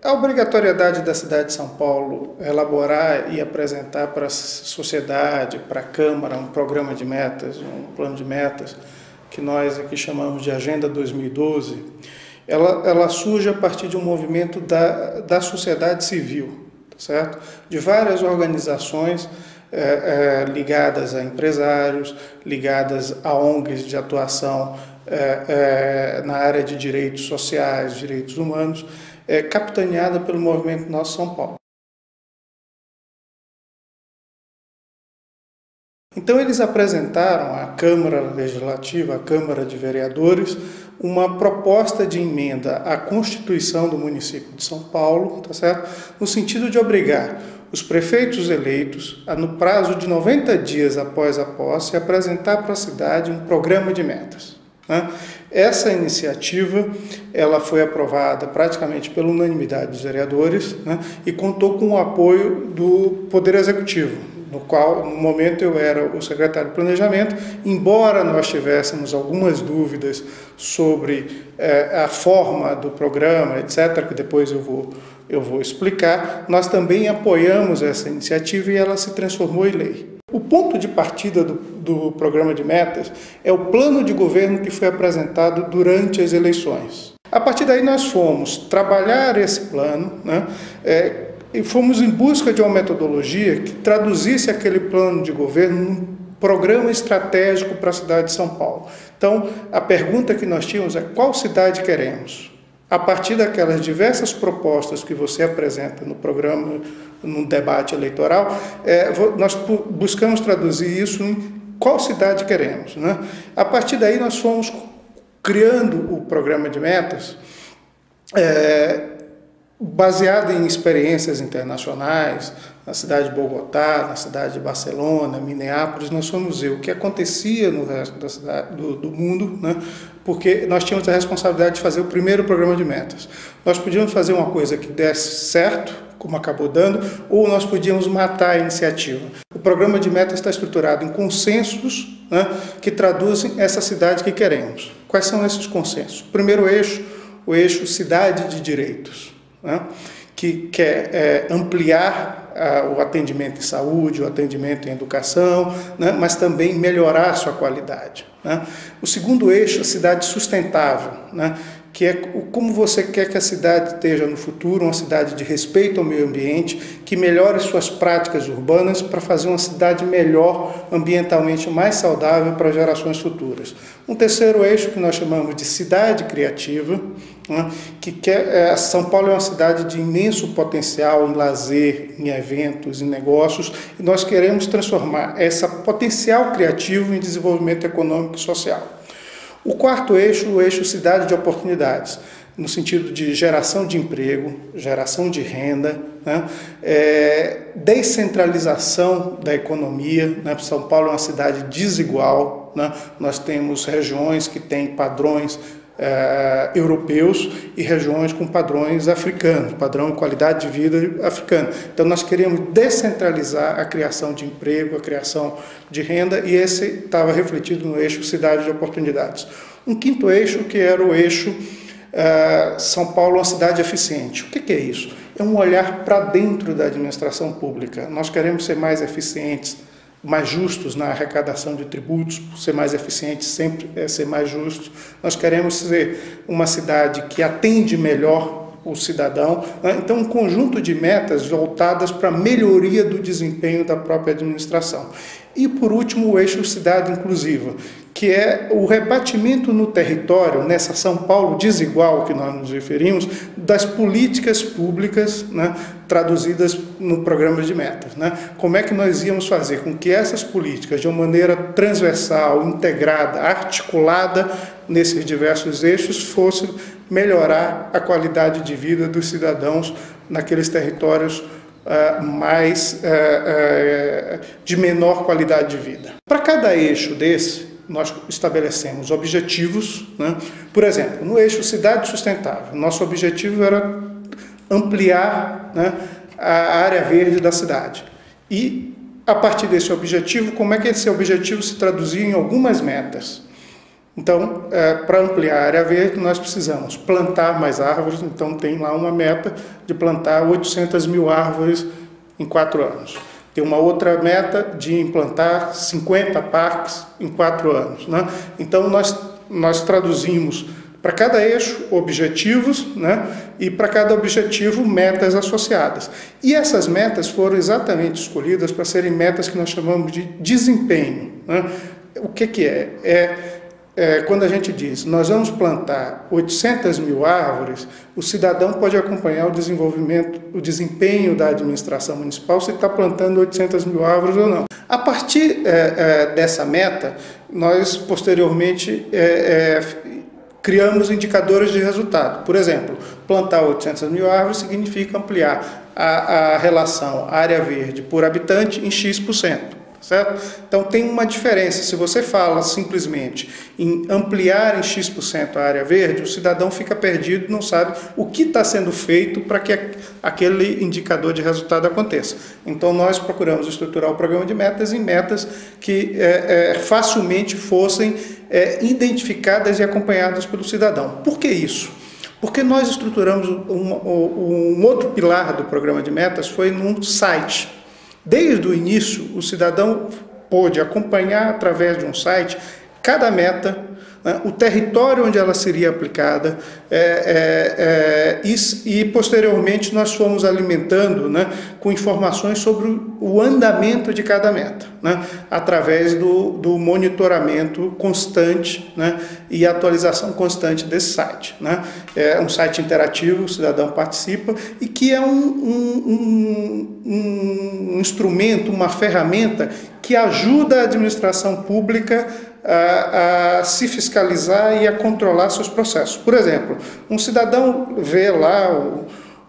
A obrigatoriedade da cidade de São Paulo elaborar e apresentar para a sociedade, para a Câmara, um programa de metas, um plano de metas, que nós aqui chamamos de Agenda 2012, ela surge a partir de um movimento da sociedade civil, tá certo? De várias organizações ligadas a empresários, ligadas a ONGs de atuação na área de direitos sociais, direitos humanos, capitaneada pelo Movimento Nosso São Paulo. Então eles apresentaram à Câmara Legislativa, à Câmara de Vereadores, uma proposta de emenda à Constituição do município de São Paulo, tá certo? No sentido de obrigar os prefeitos eleitos a, no prazo de 90 dias após a posse, apresentar para a cidade um programa de metas. Essa iniciativa ela foi aprovada praticamente pela unanimidade dos vereadores, e contou com o apoio do Poder Executivo, no qual, no momento, eu era o secretário de Planejamento. Embora nós tivéssemos algumas dúvidas sobre a forma do programa, etc., que depois eu vou explicar, nós também apoiamos essa iniciativa e ela se transformou em lei. O ponto de partida do programa de metas é o plano de governo que foi apresentado durante as eleições. A partir daí nós fomos trabalhar esse plano, e fomos em busca de uma metodologia que traduzisse aquele plano de governo num programa estratégico para a cidade de São Paulo. Então, a pergunta que nós tínhamos é: qual cidade queremos? A partir daquelas diversas propostas que você apresenta no programa, no debate eleitoral, nós buscamos traduzir isso em qual cidade queremos. A partir daí nós fomos criando o programa de metas, baseado em experiências internacionais, na cidade de Bogotá, na cidade de Barcelona, Minneapolis. Nós fomos ver o que acontecia no resto da cidade, do mundo, porque nós tínhamos a responsabilidade de fazer o primeiro programa de metas. Nós podíamos fazer uma coisa que desse certo, como acabou dando, ou nós podíamos matar a iniciativa. O programa de metas está estruturado em consensos, que traduzem essa cidade que queremos. Quais são esses consensos? O primeiro eixo, o eixo cidade de direitos, que quer ampliar o atendimento em saúde, o atendimento em educação, mas também melhorar a sua qualidade. O segundo eixo, a cidade sustentável, que é como você quer que a cidade esteja no futuro, uma cidade de respeito ao meio ambiente, que melhore suas práticas urbanas para fazer uma cidade melhor, ambientalmente mais saudável para gerações futuras. Um terceiro eixo que nós chamamos de cidade criativa, São Paulo é uma cidade de imenso potencial em lazer, em eventos, em negócios, e nós queremos transformar esse potencial criativo em desenvolvimento econômico e social. O quarto eixo, o eixo cidade de oportunidades, no sentido de geração de emprego, geração de renda, descentralização da economia. São Paulo é uma cidade desigual, nós temos regiões que têm padrões europeus e regiões com padrões africanos, padrão de qualidade de vida africano. Então nós queríamos descentralizar a criação de emprego, a criação de renda, e esse estava refletido no eixo cidade de oportunidades. Um quinto eixo, que era o eixo São Paulo, uma cidade eficiente. O que é isso? É um olhar para dentro da administração pública. Nós queremos ser mais eficientes, mais justos na arrecadação de tributos. Ser mais eficiente sempre é ser mais justo. Nós queremos ser uma cidade que atende melhor o cidadão. Então, um conjunto de metas voltadas para a melhoria do desempenho da própria administração. E, por último, o eixo cidade inclusiva, que é o rebatimento no território, nessa São Paulo desigual que nós nos referimos, das políticas públicas, traduzidas no programa de metas. Como é que nós íamos fazer com que essas políticas, de uma maneira transversal, integrada, articulada nesses diversos eixos, fossem melhorar a qualidade de vida dos cidadãos naqueles territórios de menor qualidade de vida. Para cada eixo desse, nós estabelecemos objetivos. Por exemplo, no eixo cidade sustentável, nosso objetivo era ampliar a área verde da cidade. E, a partir desse objetivo, como é que esse objetivo se traduzia em algumas metas? Então, para ampliar a área verde, nós precisamos plantar mais árvores. Então, tem lá uma meta de plantar 800 mil árvores em 4 anos. Tem uma outra meta de implantar 50 parques em 4 anos, né? Então, nós traduzimos para cada eixo objetivos, né? E para cada objetivo metas associadas. E essas metas foram exatamente escolhidas para serem metas que nós chamamos de desempenho, né? O que é? Quando a gente diz, nós vamos plantar 800 mil árvores, o cidadão pode acompanhar o desenvolvimento, o desempenho da administração municipal, se está plantando 800 mil árvores ou não. A partir dessa meta, nós posteriormente criamos indicadores de resultado. Por exemplo, plantar 800 mil árvores significa ampliar a relação área verde por habitante em X%. Certo? Então tem uma diferença. Se você fala simplesmente em ampliar em X% a área verde, o cidadão fica perdido, não sabe o que está sendo feito para que aquele indicador de resultado aconteça. Então nós procuramos estruturar o programa de metas em metas que facilmente fossem identificadas e acompanhadas pelo cidadão. Por que isso? Porque nós estruturamos um outro pilar do programa de metas, foi num site. Desde o início, o cidadão pôde acompanhar através de um site cada meta, né, o território onde ela seria aplicada, e posteriormente nós fomos alimentando, né, com informações sobre o andamento de cada meta, né, através do monitoramento constante, né, e atualização constante desse site, né. É um site interativo, o cidadão participa e que é um instrumento, uma ferramenta que ajuda a administração pública a se fiscalizar e a controlar seus processos. Por exemplo, um cidadão vê lá,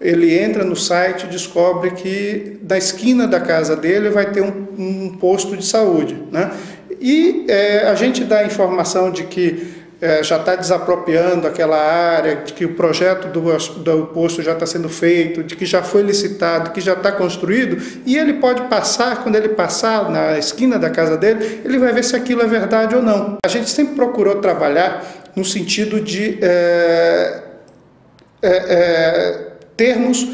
ele entra no site e descobre que da esquina da casa dele vai ter um posto de saúde, né? E a gente dá a informação de que já está desapropriando aquela área, de que o projeto do posto já está sendo feito, de que já foi licitado, que já está construído, e ele pode passar, quando ele passar na esquina da casa dele, ele vai ver se aquilo é verdade ou não. A gente sempre procurou trabalhar no sentido de termos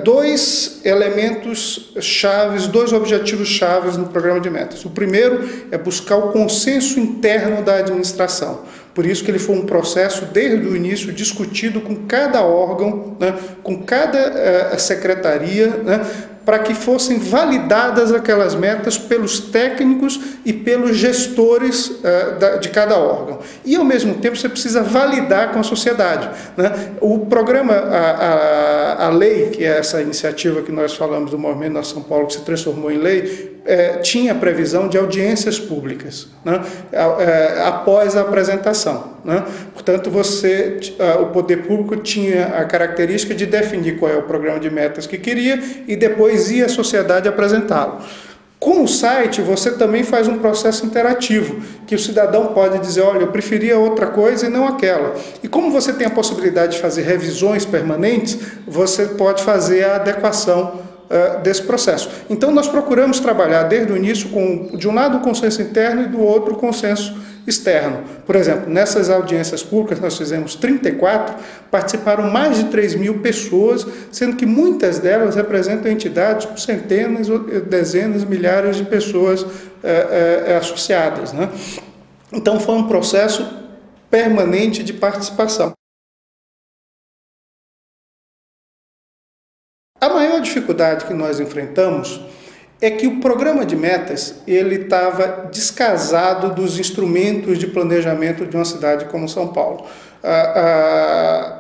dois elementos chaves, dois objetivos chaves no programa de metas. O primeiro é buscar o consenso interno da administração. Por isso que ele foi um processo, desde o início, discutido com cada órgão, né, com cada secretaria, né, para que fossem validadas aquelas metas pelos técnicos e pelos gestores de cada órgão. E, ao mesmo tempo, você precisa validar com a sociedade, né? O programa, a lei, que é essa iniciativa que nós falamos do Movimento Nossa São Paulo, que se transformou em lei, tinha previsão de audiências públicas, né, após a apresentação, né? Portanto, o poder público tinha a característica de definir qual é o programa de metas que queria e depois ia a sociedade apresentá-lo. Com o site, você também faz um processo interativo, que o cidadão pode dizer, olha, eu preferia outra coisa e não aquela. E como você tem a possibilidade de fazer revisões permanentes, você pode fazer a adequação desse processo. Então, nós procuramos trabalhar desde o início de um lado o consenso interno e do outro o consenso externo. Por exemplo, nessas audiências públicas, nós fizemos 34, participaram mais de 3 mil pessoas, sendo que muitas delas representam entidades com centenas, dezenas, milhares de pessoas associadas, né? Então, foi um processo permanente de participação. A maior dificuldade que nós enfrentamos é que o programa de metas ele estava descasado dos instrumentos de planejamento de uma cidade como São Paulo.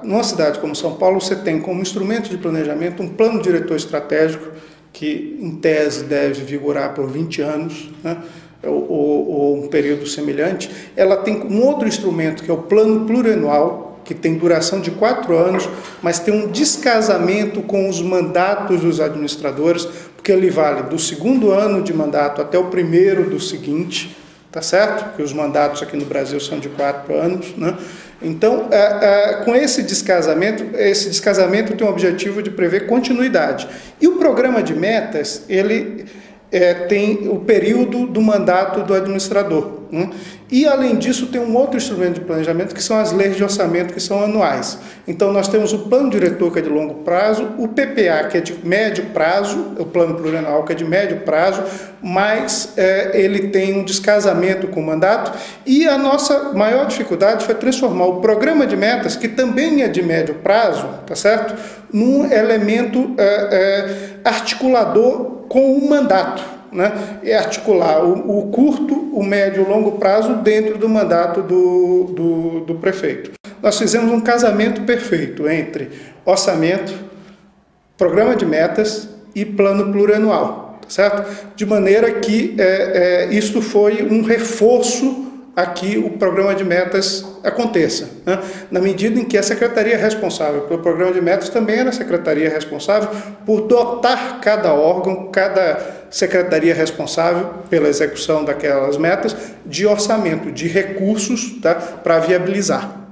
Numa cidade como São Paulo, você tem como instrumento de planejamento um plano diretor estratégico que, em tese, deve vigorar por 20 anos, né? ou um período semelhante. Ela tem um outro instrumento, que é o plano plurianual, que tem duração de 4 anos, mas tem um descasamento com os mandatos dos administradores, porque ele vale do 2º ano de mandato até o 1º do seguinte, tá certo? Porque os mandatos aqui no Brasil são de 4 anos, né? Então, com esse descasamento tem o objetivo de prever continuidade. E o programa de metas, ele tem o período do mandato do administrador. né? E, além disso, tem um outro instrumento de planejamento, que são as leis de orçamento, que são anuais. Então, nós temos o plano diretor, que é de longo prazo, o PPA, que é de médio prazo, o plano plurianual, que é de médio prazo, mas ele tem um descasamento com o mandato, e a nossa maior dificuldade foi transformar o programa de metas, que também é de médio prazo, tá certo?, num elemento articulador com o mandato, né? É articular o curto, o médio e o longo prazo dentro do mandato do prefeito. Nós fizemos um casamento perfeito entre orçamento, programa de metas e plano plurianual, certo? De maneira que isso foi um reforço a que o programa de metas aconteça, né? Na medida em que a secretaria responsável pelo programa de metas também era a secretaria responsável por dotar cada órgão, cada secretaria responsável pela execução daquelas metas de orçamento, de recursos, tá, para viabilizar.